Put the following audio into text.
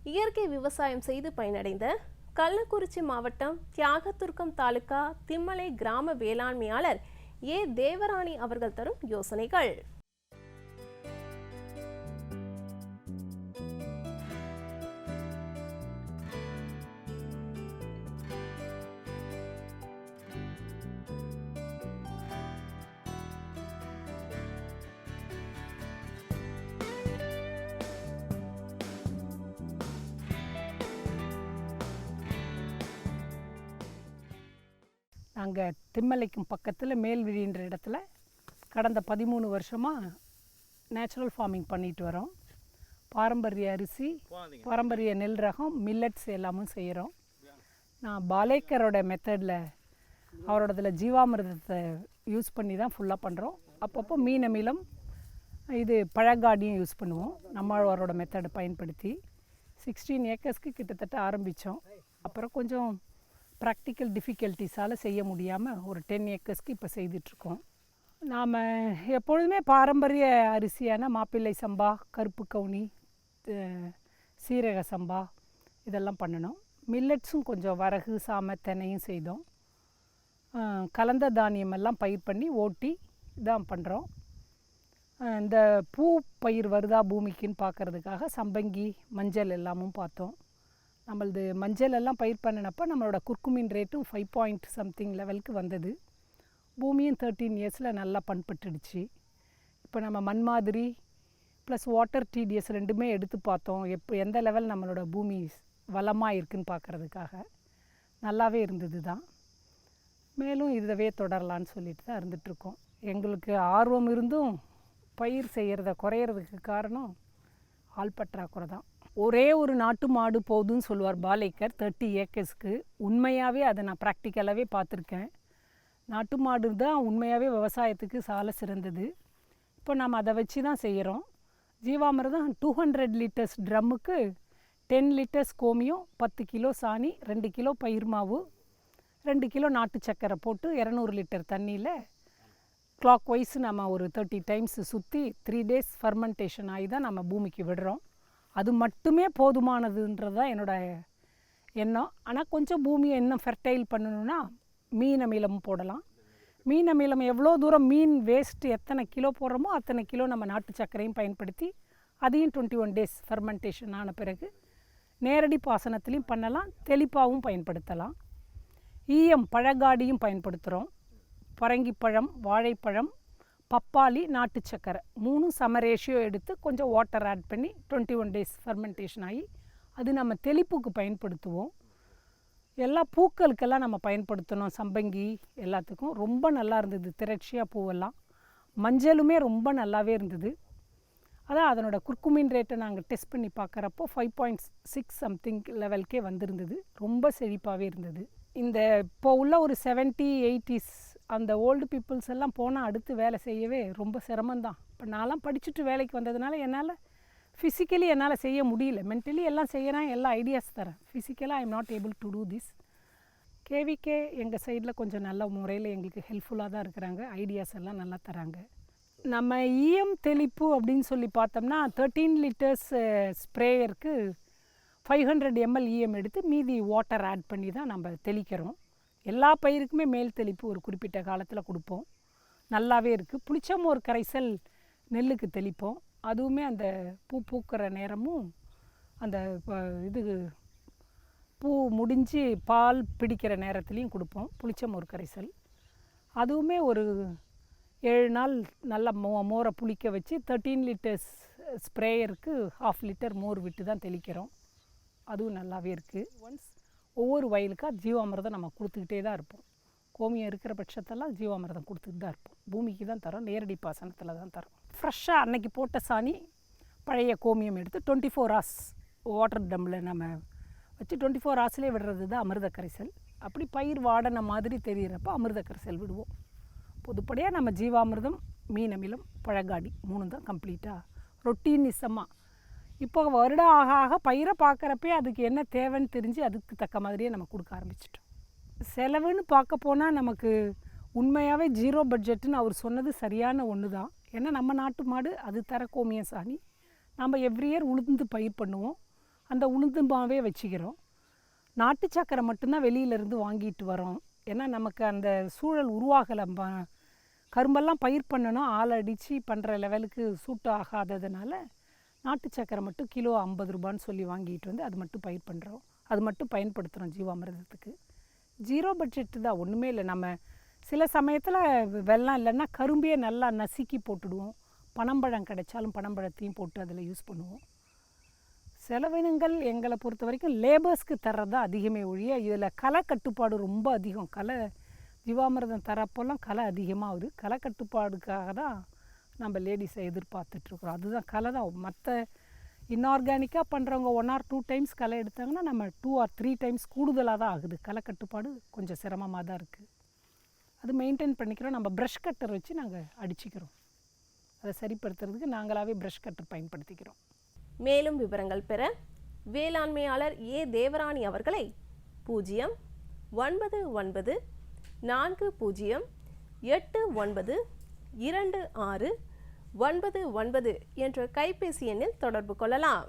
இயற்கை விவசாயம் செய்து பயனடைந்த கள்ளக்குறிச்சி மாவட்டம் தியாகதுர்கம் தாலுகா திம்மலை கிராம வேளாண்மையாளர் ஏ தேவராணி அவர்கள் தரும் யோசனைகள். நாங்கள் திம்மலைக்கும் பக்கத்தில் மேல்விழின்ற இடத்துல கடந்த 13 வருஷமாக நேச்சுரல் ஃபார்மிங் பண்ணிட்டு வரோம். பாரம்பரிய அரிசி, பாரம்பரிய நெல் ரகம், மில்லட்ஸ் எல்லாமும் செய்கிறோம். நான் பாலேக்கரோட மெத்தடில் அவரோடதில் ஜீவாமிர்தத்தை யூஸ் பண்ணி தான் ஃபுல்லாக பண்ணுறோம். அப்பப்போ மீன் அமிலம், இது பழங்காடியும் யூஸ் பண்ணுவோம். நம்மளோட மெத்தடை பயன்படுத்தி 16 ஏக்கர்ஸ்க்கு கிட்டத்தட்ட ஆரம்பித்தோம். அப்புறம் கொஞ்சம் ப்ராக்டிக்கல் டிஃபிகல்ட்டிஸால் செய்ய முடியாமல் ஒரு 10 ஏக்கர்ஸ்க்கு இப்போ செய்துட்ருக்கோம். நாம் எப்பொழுதுமே பாரம்பரிய அரிசியான மாப்பிள்ளை சம்பா, கருப்பு கவுனி, சீரக சம்பா இதெல்லாம் பண்ணணும். மில்லட்ஸும் கொஞ்சம் வரகு, சாமை, தென்னையும் செய்தோம். கலந்த தானியமெல்லாம் பயிர் பண்ணி ஓட்டி தான் பண்ணுறோம். இந்த பூ பயிர் வருதா பூமிக்குன்னு பார்க்குறதுக்காக சம்பங்கி, மஞ்சள் எல்லாமும் பார்த்தோம். நம்மளது மஞ்சள் எல்லாம் பயிர் பண்ணினப்போ நம்மளோட குர்குமின் ரேட்டும் 5 something லெவலுக்கு வந்தது. பூமியும் 13 இயர்ஸில் நல்லா பண்பட்டுடுச்சு. இப்போ நம்ம மண் மாதிரி ப்ளஸ் வாட்டர் டிடிஎஸ் ரெண்டுமே எடுத்து பார்த்தோம். எந்த லெவல் நம்மளோட பூமி வளமாக இருக்குதுன்னு பார்க்குறதுக்காக நல்லாவே இருந்தது தான். மேலும் இதவே தொடரலான்னு சொல்லிட்டு தான் இருந்துகிட்ருக்கோம். எங்களுக்கு ஆர்வம் இருந்தும் பயிர் செய்கிறத குறையிறதுக்கு காரணம் ஆள் பற்றாக்குறை தான். ஒரே ஒரு நாட்டு மாடு போதுன்னு சொல்லுவார் பாலேக்கர் 30 ஏக்கர்ஸ்க்கு. உண்மையாகவே அதை நான் ப்ராக்டிக்கலாகவே பார்த்துருக்கேன். நாட்டு மாடு தான் உண்மையாகவே விவசாயத்துக்கு சால சிறந்தது. இப்போ நம்ம அதை வச்சு தான் செய்கிறோம். ஜீவாமிர்தம் 200 லிட்டர்ஸ் ட்ரம்முக்கு 10 லிட்டர்ஸ் கோமியம், 10 கிலோ சாணி, 2 கிலோ பயிர் மாவு, 2 கிலோ நாட்டு சக்கரை போட்டு 200 லிட்டர் தண்ணியில் கிளாக் வைஸ் நம்ம ஒரு 30 டைம்ஸ் சுற்றி 3 days ஃபர்மெண்டேஷன் ஆகி தான் நம்ம பூமிக்கு விடுறோம். அது மட்டுமே போதுமானதுன்றது தான் என்னோடய எண்ணம். ஆனால் கொஞ்சம் பூமியை இன்னும் ஃபெர்டைல் பண்ணணுன்னா மீன் அமிலம் போடலாம். மீன் அமிலம் எவ்வளோ தூரம் மீன் வேஸ்ட்டு எத்தனை கிலோ போடுறோமோ அத்தனை கிலோ நம்ம நாட்டு சர்க்கரையும் பயன்படுத்தி அதையும் 21 days ஃபர்மெண்டேஷன் ஆன பிறகு நேரடி பாசனத்துலேயும் பண்ணலாம், தெளிப்பாகவும் பயன்படுத்தலாம். ஈயம் பழங்காடியும் பயன்படுத்துகிறோம். பரங்கிப்பழம், வாழைப்பழம், பப்பாளி, நாட்டு சக்கரை 3 சம ரேஷியோ எடுத்து கொஞ்சம் வாட்டர் ஆட் பண்ணி 21 days ஃபர்மெண்டேஷன் ஆகி அது நம்ம தெளிப்புக்கு பயன்படுத்துவோம். எல்லா பூக்களுக்கெல்லாம் நம்ம பயன்படுத்தணும். சம்பங்கி எல்லாத்துக்கும் ரொம்ப நல்லா இருந்தது. திரட்சியாக பூவெல்லாம் மஞ்சளுமே ரொம்ப நல்லாவே இருந்தது. அதான் அதனோட குர்குமின் ரேட்டை நாங்கள் டெஸ்ட் பண்ணி பார்க்குறப்போ 5.6 something லெவலுக்கே வந்திருந்தது. ரொம்ப செழிப்பாகவே இருந்தது. இந்த இப்போ உள்ள ஒரு 70s 80s அந்த ஓல்டு பீப்புள்ஸ் எல்லாம் போனால் அடுத்து வேலை செய்யவே ரொம்ப சிரமந்தான். இப்போ நான்லாம் படிச்சுட்டு வேலைக்கு வந்ததுனால என்னால் ஃபிசிக்கலி என்னால் செய்ய முடியல. மென்டலி எல்லாம் செய்கிறேன், எல்லா ஐடியாஸ் தரேன். ஃபிசிக்கலாக I am not able to do this. KVK எங்கள் சைடில் கொஞ்சம் நல்ல முறையில் எங்களுக்கு ஹெல்ப்ஃபுல்லாக தான் இருக்கிறாங்க. ஐடியாஸ் எல்லாம் நல்லா தராங்க. நம்ம ஈயம் தெளிப்பு அப்படின்னு சொல்லி பார்த்தோம்னா 13 லிட்டர்ஸ் ஸ்ப்ரேயருக்கு 500 ml ஈயம் எடுத்து மீதி வாட்டர் ஆட் பண்ணி தான் நம்ம தெளிக்கிறோம். எல்லா பயிருக்குமே மேல் தெளிப்பு ஒரு குறிப்பிட்ட காலத்தில் கொடுப்போம். நல்லாவே இருக்குது. புளிச்சமோர் கரைசல் நெல்லுக்கு தெளிப்போம். அதுவுமே அந்த பூ பூக்கிற நேரமும் அந்த இது பூ முடிஞ்சு பால் பிடிக்கிற நேரத்துலையும் கொடுப்போம் புளிச்சமோர் கரைசல். அதுவுமே ஒரு 7 நாள் நல்லா மோரை புளிக்க வச்சு 13 லிட்டர்ஸ் ஸ்ப்ரேயருக்கு 1/2 லிட்டர் மோர் விட்டு தான் தெளிக்கிறோம். அதுவும் நல்லாவே இருக்குது. ஒன்ஸ் ஒவ்வொரு வயலுக்காக ஜீவாமிர்தம் நம்ம கொடுத்துக்கிட்டே தான் இருப்போம். கோமியம் இருக்கிற பட்சத்தெல்லாம் ஜீவாமிர்தம் கொடுத்துட்டு தான் இருப்போம். பூமிக்கு தான் தரோம், நேரடி பாசனத்தில் தான் தரோம். ஃப்ரெஷ்ஷாக அன்னைக்கு போட்ட சாணி பழைய கோமியம் எடுத்து 24 hours வாட்டர் டம்மில் நம்ம வச்சு 24 hours விடுறது தான் அமிர்த கரைசல். அப்படி பயிர் வாடனை மாதிரி தெரிகிறப்ப அமிர்த கரைசல் விடுவோம். பொதுப்படியாக நம்ம ஜீவாமிர்தம், மீன் அமிலம், பழங்காடி 3 தான் கம்ப்ளீட்டாக ரொட்டீனிசமாக. இப்போ வருடம் ஆக ஆக பயிரை பார்க்குறப்பே அதுக்கு என்ன தேவைன்னு தெரிஞ்சு அதுக்கு தக்க மாதிரியே நம்ம கொடுக்க ஆரம்பிச்சிட்டோம். செலவுன்னு பார்க்க போனால் நமக்கு உண்மையாகவே 0 பட்ஜெட்டுன்னு அவர் சொன்னது சரியான ஒன்று தான். ஏன்னா நம்ம நாட்டு மாடு அது தர கோமியம் சாணி. நம்ம எவ்ரி இயர் உளுந்து பயிர் பண்ணுவோம். அந்த உளுந்து மாவே வச்சுக்கிறோம். நாட்டு சக்கரை மட்டும்தான் வெளியிலேருந்து வாங்கிட்டு வரோம். ஏன்னா நமக்கு அந்த சூழல் உருவாகலை. கரும்பெல்லாம் பயிர் பண்ணணும், ஆள் அடித்து பண்ணுற லெவலுக்கு சூட்டு ஆகாததுனால நாட்டு சக்கரை மட்டும் கிலோ 50 ரூபான்னு சொல்லி வாங்கிட்டு வந்து அது மட்டும் பயிர் பண்ணுறோம். அது மட்டும் பயன்படுத்துகிறோம் ஜீவாமிர்தத்துக்கு. 0 பட்ஜெட்டு தான், ஒன்றுமே இல்லை. நம்ம சில சமயத்தில் வெல்லம் இல்லைன்னா கரும்பையே நல்லா நசுக்கி போட்டுடுவோம். பனம்பழம் கிடைச்சாலும் பனம்பழத்தையும் போட்டு அதில் யூஸ் பண்ணுவோம். செலவினங்கள் எங்களை பொறுத்த வரைக்கும் லேபர்ஸ்க்கு தர்றது தான் அதிகமே ஒழிய இதில் களை கட்டுப்பாடு ரொம்ப அதிகம். ஜீவாமிர்தம் தரப்போல்லாம் களை அதிகமாகுது. களை கட்டுப்பாடுக்காக தான் நம்ம லேடிஸை எதிர்பார்த்துட்ருக்குறோம். அதுதான் களை தான். மற்ற இன்ஆர்கானிக்காக பண்ணுறவங்க 1 or 2 டைம்ஸ் களை எடுத்தாங்கன்னா நம்ம 2 or 3 டைம்ஸ் கூடுதலாக தான் ஆகுது. களை கட்டுப்பாடு கொஞ்சம் சிரமமாக தான் இருக்குது. அது மெயின்டைன் பண்ணிக்கிறோம். நம்ம ப்ரஷ் கட்டர் வச்சு நாங்கள் அடிச்சுக்கிறோம். அதை சரிப்படுத்துறதுக்கு நாங்களாகவே ப்ரஷ் கட்டர் பயன்படுத்திக்கிறோம். மேலும் விவரங்கள் பெற வேளாண்மையாளர் ஏ தேவராணி அவர்களை 09940892699 என்ற கைபேசி எண்ணில் தொடர்பு கொள்ளலாம்.